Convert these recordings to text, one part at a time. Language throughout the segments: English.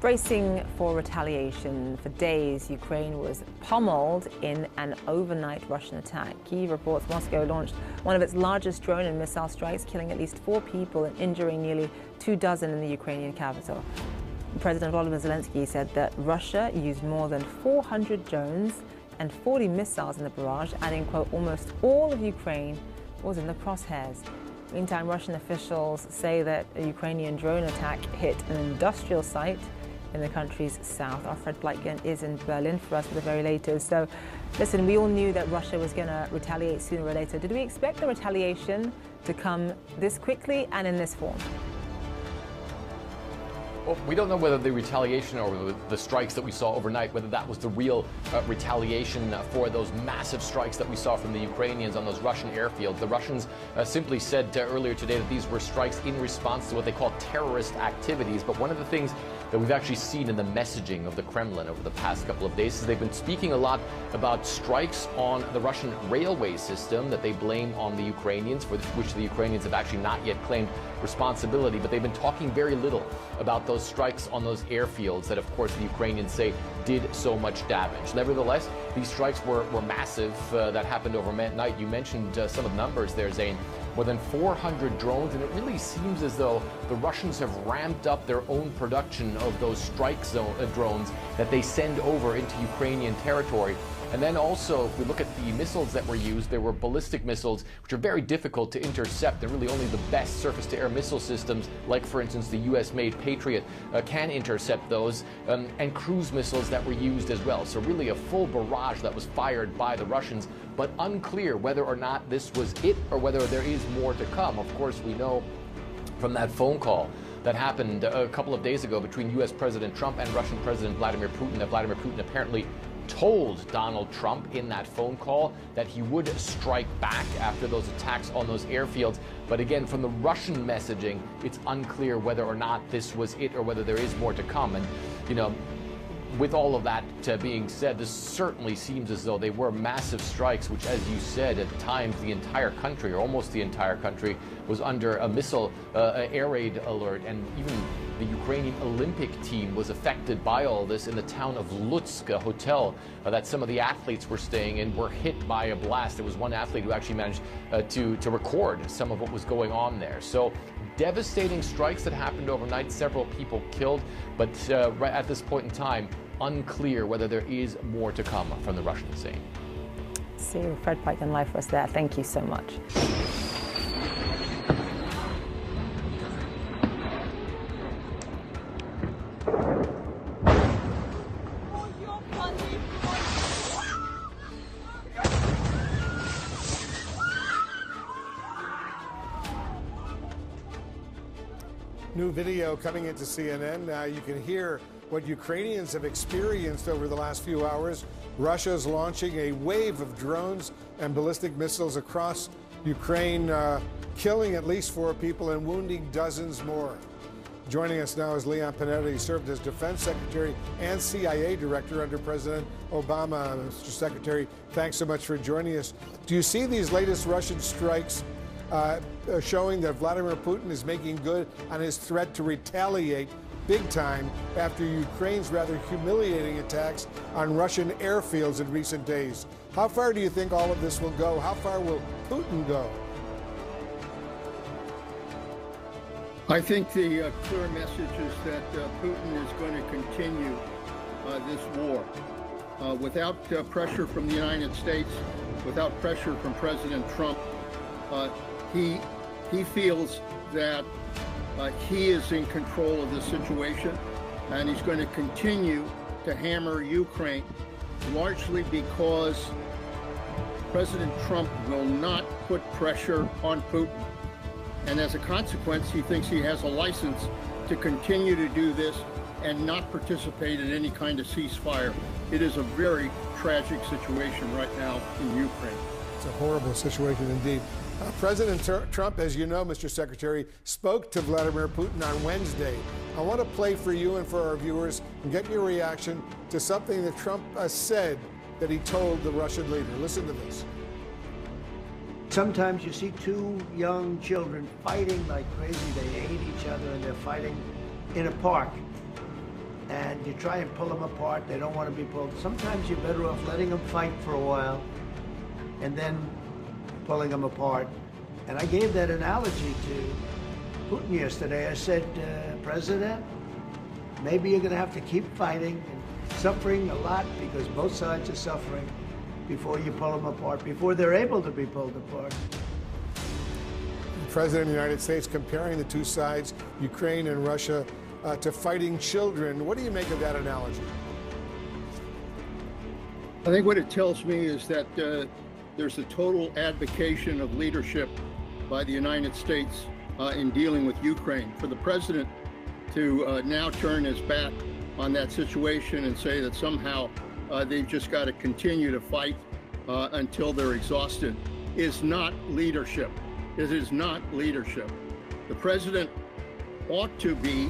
Bracing for retaliation, for days, Ukraine was pummeled in an overnight Russian attack. Kyiv reports Moscow launched one of its largest drone and missile strikes, killing at least 4 people and injuring nearly 24 in the Ukrainian capital. President Volodymyr Zelensky said that Russia used more than 400 drones and 40 missiles in the barrage, adding, quote, almost all of Ukraine was in the crosshairs. Meantime, Russian officials say that a Ukrainian drone attack hit an industrial site in the country's south. Our friend Pleitgen is in Berlin for us with the very latest. So, listen, we all knew that Russia was going to retaliate sooner or later. Did we expect the retaliation to come this quickly and in this form? Well, we don't know whether the retaliation or the strikes that we saw overnight, whether that was the real retaliation for those massive strikes that we saw from the Ukrainians on those Russian airfields. The Russians simply said earlier today that these were strikes in response to what they call terrorist activities. But one of the things that we've actually seen in the messaging of the Kremlin over the past couple of days is they've been speaking a lot about strikes on the Russian railway system that they blame on the Ukrainians, for which the Ukrainians have actually not yet claimed responsibility. But they've been talking very little about those strikes on those airfields that, of course, the Ukrainians say did so much damage. Nevertheless, these strikes were massive that happened overnight. You mentioned some of the numbers there, Zain. More than 400 drones, and it really seems as though the Russians have ramped up their own production of those strike zone drones that they send over into Ukrainian territory. And then also, if we look at the missiles that were used, there were ballistic missiles, which are very difficult to intercept. They're really only the best surface-to-air missile systems, like, for instance, the US-made Patriot, can intercept those, and cruise missiles that were used as well. So really a full barrage that was fired by the Russians, but unclear whether or not this was it or whether there is more to come. Of course, we know from that phone call that happened a couple of days ago between US President Trump and Russian President Vladimir Putin, that Vladimir Putin apparently told Donald Trump in that phone call that he would strike back after those attacks on those airfields. But again, from the Russian messaging, it's unclear whether or not this was it or whether there is more to come. And, you know, with all of that being said, this certainly seems as though they were massive strikes, which, as you said, at times the entire country, or almost the entire country, was under a missile air raid alert. And even the Ukrainian Olympic team was affected by all this in the town of Lutsk, a hotel that some of the athletes were staying in, were hit by a blast. There was one athlete who actually managed to record some of what was going on there. So devastating strikes that happened overnight, several people killed, but right at this point in time, unclear whether there is more to come from the Russian scene. See, Fred Pleitgen live for us there. Thank you so much. New video coming into CNN. Now you can hear what Ukrainians have experienced over the last few hours. Russia's launching a wave of drones and ballistic missiles across Ukraine, killing at least 4 people and wounding dozens more. Joining us now is Panetta. He served as Defense Secretary and CIA Director under President Obama. Mr. Secretary, thanks so much for joining us. Do you see these latest Russian strikes showing that Vladimir Putin is making good on his threat to retaliate big time after Ukraine's rather humiliating attacks on Russian airfields in recent days? How far do you think all of this will go? How far will Putin go? I think the clear message is that Putin is going to continue this war. Without pressure from the United States, without pressure from President Trump, he feels that he is in control of the situation, and he's going to continue to hammer Ukraine, largely because President Trump will not put pressure on Putin. And as a consequence, he thinks he has a license to continue to do this and not participate in any kind of ceasefire. It is a very tragic situation right now in Ukraine. It's a horrible situation indeed. President Trump, as you know, Mr. Secretary, spoke to Vladimir Putin on Wednesday. I want to play for you and for our viewers and get your reaction to something that Trump said that he told the Russian leader. Listen to this. Sometimes you see 2 young children fighting like crazy. They hate each other and they're fighting in a park. and you try and pull them apart. They don't want to be pulled. Sometimes you're better off letting them fight for a while and then pulling them apart. And I gave that analogy to Putin yesterday. I said, President, maybe you're going to have to keep fighting and suffering a lot, because both sides are suffering, before you pull them apart, before they're able to be pulled apart. The President of the United States comparing the two sides, Ukraine and Russia, to fighting children. What do you make of that analogy? I think what it tells me is that there's a total abdication of leadership by the United States in dealing with Ukraine. For the president to now turn his back on that situation and say that somehow they've just got to continue to fight until they're exhausted is not leadership. It is not leadership. The president ought to be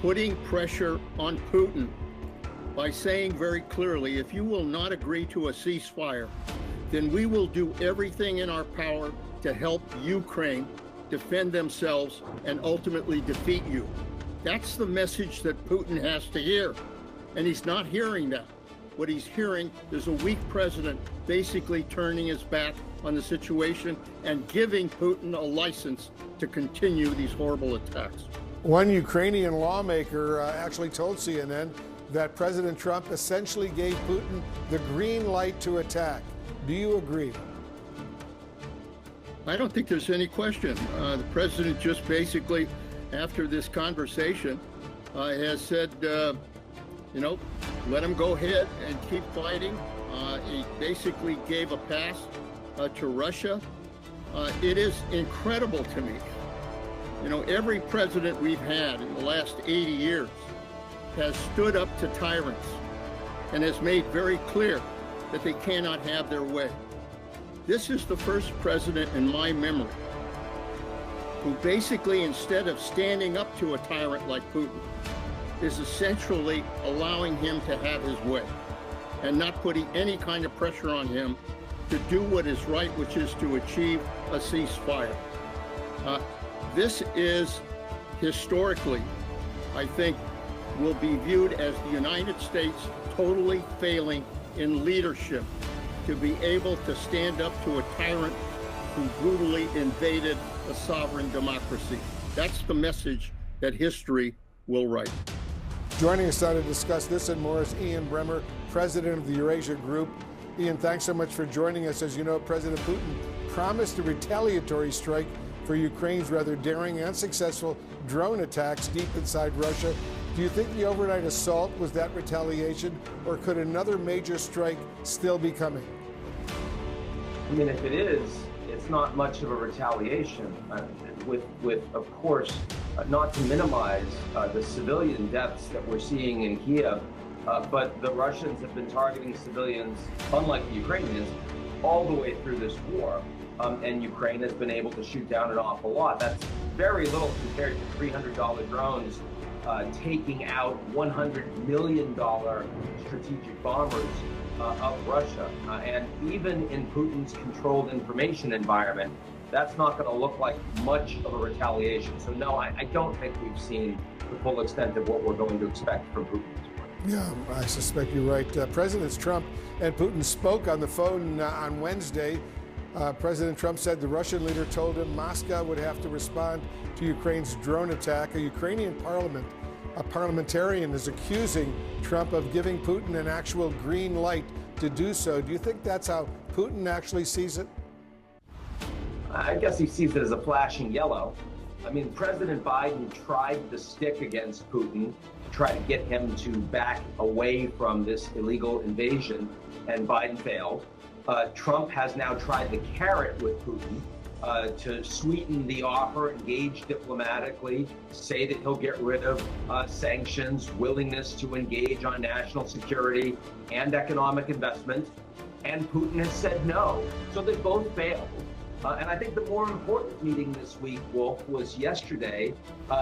putting pressure on Putin by saying very clearly, if you will not agree to a ceasefire, then we will do everything in our power to help Ukraine defend themselves and ultimately defeat you. That's the message that Putin has to hear, and he's not hearing that. What he's hearing is a weak president basically turning his back on the situation and giving Putin a license to continue these horrible attacks. One Ukrainian lawmaker actually told CNN that President Trump essentially gave Putin the green light to attack. Do you agree? I don't think there's any question. The president just basically, after this conversation, has said, you know, let him go ahead and keep fighting. He basically gave a pass to Russia. It is incredible to me. You know, every president we've had in the last 80 years has stood up to tyrants and has made very clear that they cannot have their way. This is the first president in my memory who basically, instead of standing up to a tyrant like Putin, is essentially allowing him to have his way and not putting any kind of pressure on him to do what is right, which is to achieve a ceasefire. This is historically, I think, will be viewed as the United States totally failing in leadership to be able to stand up to a tyrant who brutally invaded a sovereign democracy. That's the message that history will write. Joining us now to discuss this and more is Ian Bremmer, president of the Eurasia Group. Ian, thanks so much for joining us. As you know, President Putin promised a retaliatory strike for Ukraine's rather daring and successful drone attacks deep inside Russia. Do you think the overnight assault was that retaliation, or could another major strike still be coming? I mean, if it is, it's not much of a retaliation, with of course, not to minimize the civilian deaths that we're seeing in Kyiv, but the Russians have been targeting civilians, unlike the Ukrainians, all the way through this war. And Ukraine has been able to shoot down an awful lot. That's very little compared to $300 drones taking out $100 million strategic bombers of Russia. And even in Putin's controlled information environment, that's not going to look like much of a retaliation. So no, I don't think we've seen the full extent of what we're going to expect from Putin. Yeah, I suspect you're right. Presidents Trump and Putin spoke on the phone on Wednesday. President Trump said the Russian leader told him Moscow would have to respond to Ukraine's drone attack. A Ukrainian parliamentarian is accusing Trump of giving Putin an actual green light to do so. Do you think that's how Putin actually sees it? I guess he sees it as a flashing yellow. I mean, President Biden tried the stick against Putin to try to get him to back away from this illegal invasion, and Biden failed. Trump has now tried the carrot with Putin to sweeten the offer, engage diplomatically, say that he'll get rid of sanctions, willingness to engage on national security and economic investment. And Putin has said no. So they both failed. And I think the more important meeting this week, Wolf, was yesterday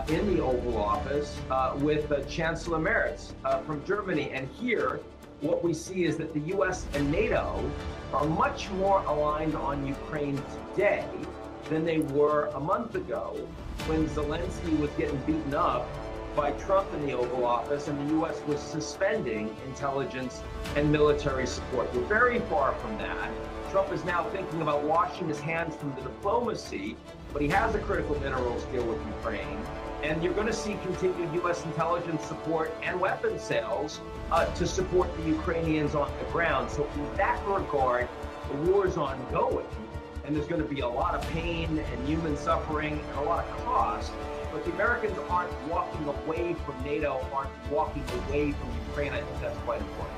in the Oval Office with Chancellor Merz from Germany. And here, what we see is that the U.S. and NATO are much more aligned on Ukraine today than they were a month ago when Zelensky was getting beaten up by Trump in the Oval Office, and the U.S. was suspending intelligence and military support. We're very far from that. Trump is now thinking about washing his hands from the diplomacy, but he has a critical minerals deal with Ukraine. And you're going to see continued U.S. intelligence support and weapons sales to support the Ukrainians on the ground. So in that regard, the war is ongoing, and there's going to be a lot of pain and human suffering and a lot of cost. But the Americans aren't walking away from NATO, aren't walking away from Ukraine. I think that's quite important.